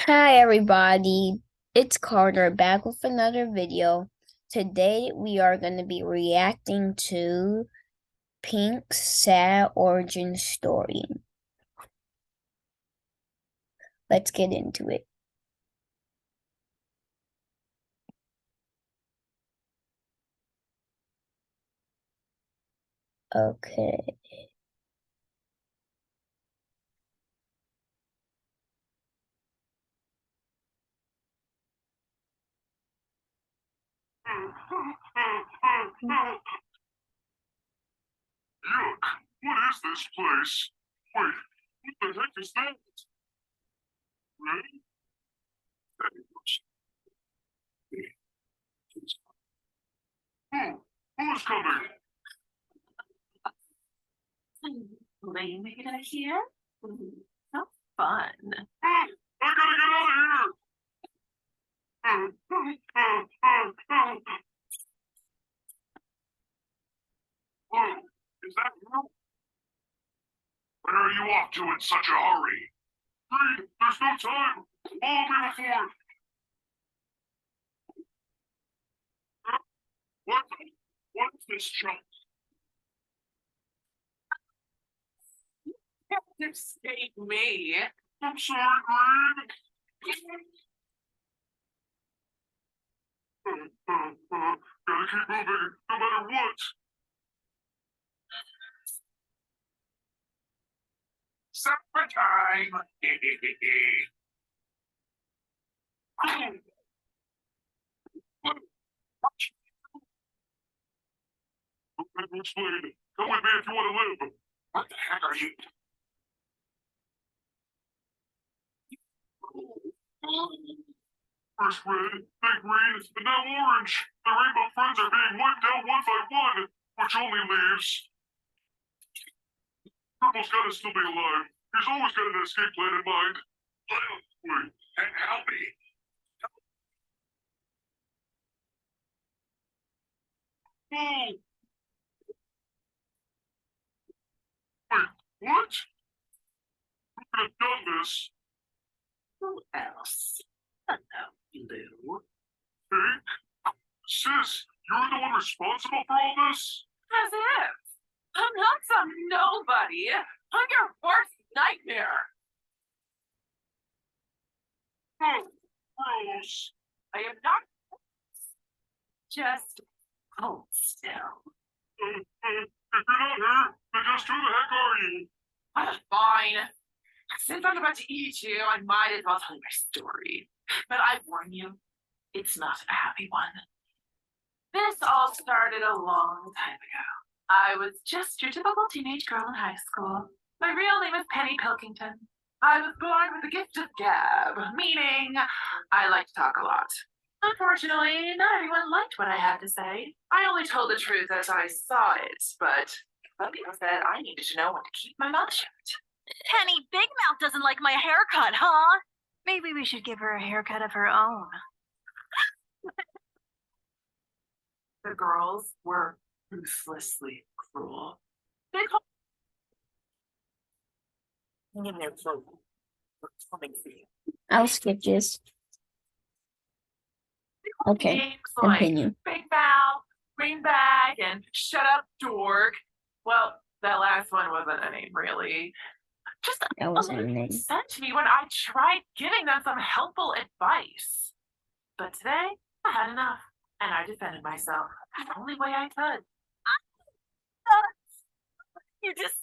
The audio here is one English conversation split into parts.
Hi everybody, it's Carter back with another video. Today we are going to be reacting to Pink's sad origin story. Let's get into it. Okay. Yuck, what is this place? Wait, what the heck is that? Ready? Who's coming? Playmaker here? How fun. I gotta get out of here! Whoa, is that you? Where are you off to in such a hurry? Hey, there's no time! All before! What? What's this junk? Escape me. I'm sorry, Green. Gotta keep moving, no matter what. Supper time! Explain. Come with me if you want to live. What the heck are you? First red, then green, and now orange. The rainbow friends are being wiped out one by one, which only leaves. Purple's gotta still be alive. He's always got an escape plan in mind. Wait, help me. Oh! Wait, what? Who could have done this? Who else? Hello, Blue. Hey? Sis, you're the one responsible for all this? As if. I'm not some nobody. I'm your worst nightmare. Oh, gross. I am not just hold still. If you're not here, then just who the heck are you? Fine. Since I'm about to eat you, I might as well tell you my story. But I warn you, it's not a happy one. This all started a long time ago. I was just your typical teenage girl in high school. My real name is Penny Pilkington. I was born with the gift of gab, meaning I like to talk a lot. Unfortunately, not everyone liked what I had to say. I only told the truth as I saw it, but some people said I needed to know when to keep my mouth shut. Penny Big Mouth doesn't like my haircut, huh? Maybe we should give her a haircut of her own. The girls were ruthlessly cruel. They called me in their clothes. Something for you. I'll skip this. Okay, Names like continue. Big Mouth, Greenback, and Shut Up Dork. Well, that last one wasn't a name, really. Just That wasn't a name. sent to me when I tried giving them some helpful advice. But today, I had enough, and I defended myself the only way I could. You're just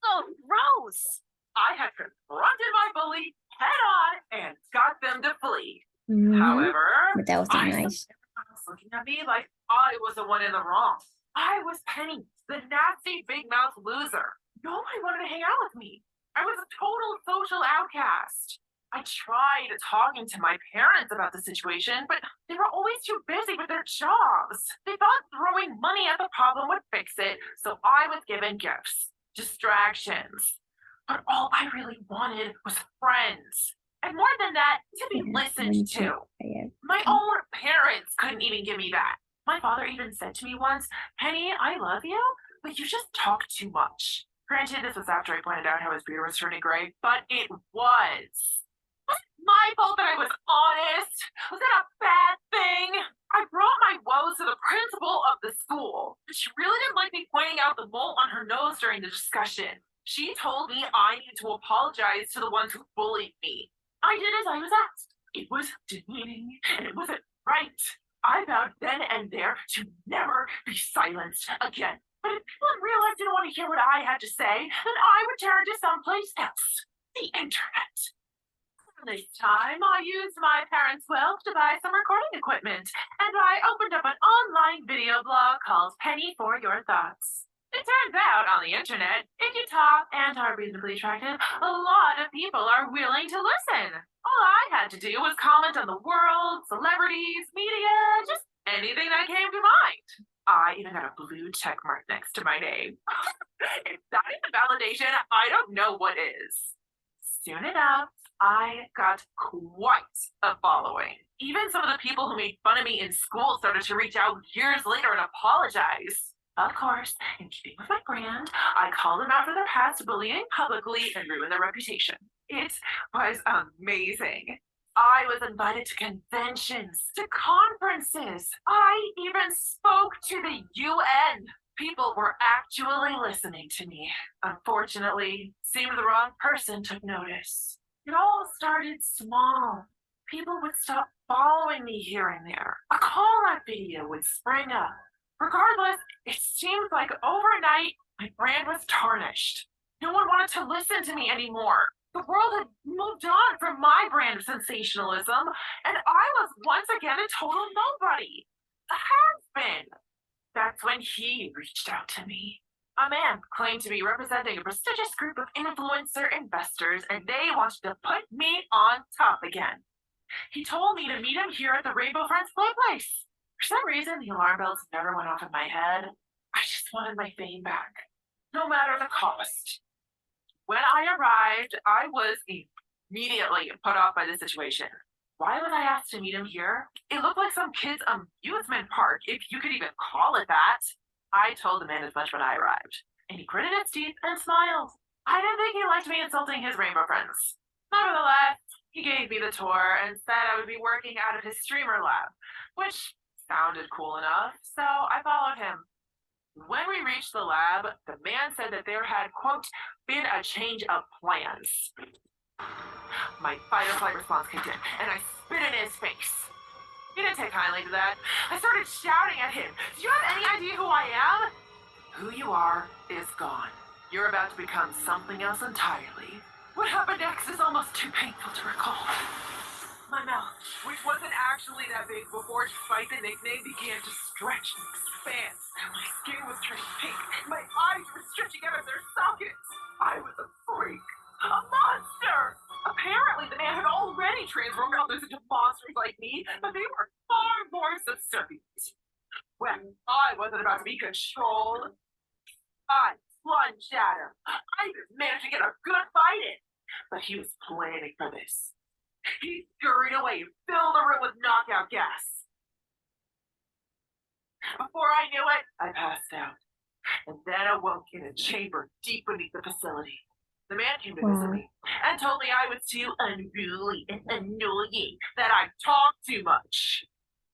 so gross. I had confronted my bully head on and got them to flee. Mhm. However, But that wasn't nice. was looking at me like I was the one in the wrong. I was Penny, the nasty big mouth loser. Nobody wanted to hang out with me. I was a total social outcast. I tried talking to my parents about the situation, but they were always too busy with their jobs. They thought throwing money at the problem would fix it, so I was given gifts, distractions. But all I really wanted was friends. And more than that, to be listened to. My own parents couldn't even give me that. My father even said to me once, Penny, I love you, but you just talk too much. Granted, this was after I pointed out how his beard was turning gray, but it was. my fault that I was honest? Was that a bad thing? I brought my woes to the principal of the school. She really didn't like me pointing out the mole on her nose during the discussion. She told me I needed to apologize to the ones who bullied me. I did as I was asked. It was demeaning and it wasn't right. I vowed then and there to never be silenced again. But if people in real life didn't want to hear what I had to say, then I would turn to someplace else. The internet. This time, I used my parents' wealth to buy some recording equipment, and I opened up an online video blog called Penny for Your Thoughts. It turns out on the internet, if you talk and are reasonably attractive, a lot of people are willing to listen. All I had to do was comment on the world, celebrities, media, just anything that came to mind. I even got a blue check mark next to my name. If that isn't validation, I don't know what is. Soon enough, I got quite a following. Even some of the people who made fun of me in school started to reach out years later and apologize. Of course, in keeping with my brand, I called them out for their past bullying publicly and ruined their reputation. It was amazing. I was invited to conventions, to conferences. I even spoke to the UN. People were actually listening to me. Unfortunately, it seemed the wrong person took notice. It all started small. People would stop following me here and there. A call-out video would spring up. Regardless, it seemed like overnight my brand was tarnished. No one wanted to listen to me anymore. The world had moved on from my brand of sensationalism, and I was once again a total nobody. A has-been. That's when he reached out to me. A man claimed to be representing a prestigious group of influencer investors, and they wanted to put me on top again. He told me to meet him here at the Rainbow Friends Play Place. For some reason, the alarm bells never went off in my head. I just wanted my fame back, no matter the cost. When I arrived, I was immediately put off by the situation. Why was I asked to meet him here? It looked like some kid's amusement park, if you could even call it that. I told the man as much when I arrived, and he gritted his teeth and smiled. I didn't think he liked me insulting his rainbow friends. Nevertheless, he gave me the tour and said I would be working out of his streamer lab, which sounded cool enough, so I followed him. When we reached the lab, the man said that there had, quote, been a change of plans. My fight or flight response kicked in, and I spit in his face. He didn't take kindly to that. I started shouting at him. Do you have any idea who I am? Who you are is gone. You're about to become something else entirely. What happened next is almost too painful to recall. My mouth, which wasn't actually that big before, despite the nickname, began to stretch and expand. My skin was turning pink. My eyes were stretching out of their sockets. I was a freak. A monster! Apparently, the man had already transformed others into monsters like me, but they were far more subservient. When I wasn't about to be controlled, I plunged at him. I even managed to get a good fight in, but he was planning for this. He scurried away and filled the room with knockout gas. Before I knew it, I passed out, and then awoke in a chamber deep beneath the facility. The man came to visit me and told me I was too unruly and annoying, that I talked too much.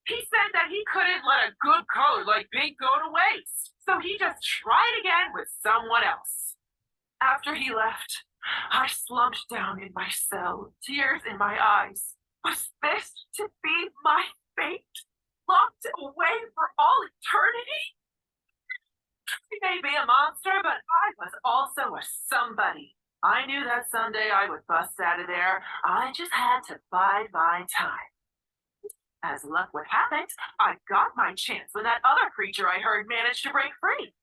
He said that he couldn't let a good code like Pink go to waste, so he just tried again with someone else. After he left, I slumped down in my cell, tears in my eyes. Was this to be my fate? Locked away for all eternity? He may be a monster, but I was also a somebody. I knew that someday I would bust out of there. I just had to bide my time. As luck would have it, I got my chance when that other creature I heard managed to break free.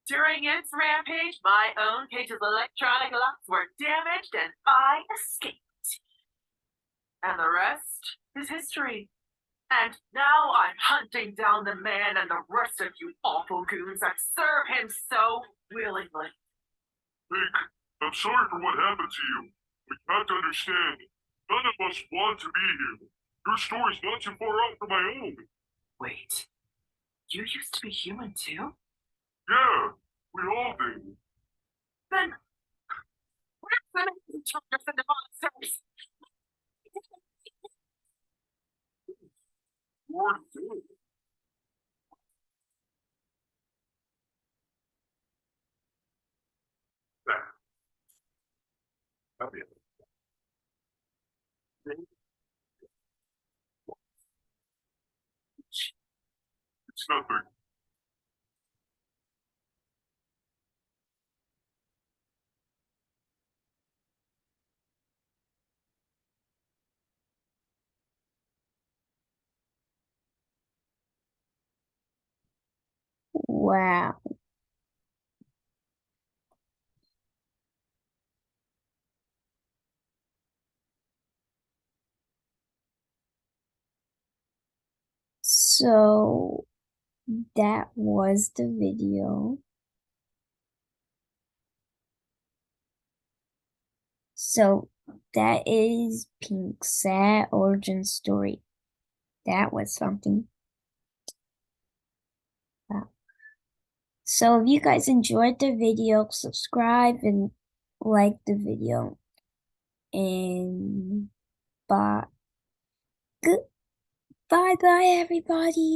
During its rampage, my own cage's electronic locks were damaged and I escaped. And the rest is history. And now I'm hunting down the man and the rest of you awful goons that serve him so willingly. Pink, I'm sorry for what happened to you. We have to understand. None of us want to be here. Your story's not too far out from my own. Wait, you used to be human too? Yeah, we all do. Then, where's the man who turned us into monsters? Sure do. There. That'd be it. It's nothing. Wow. So that was the video. So that is Pink's sad origin story. That was something. Wow. So if you guys enjoyed the video, subscribe and like the video. And bye. Goodbye, bye everybody.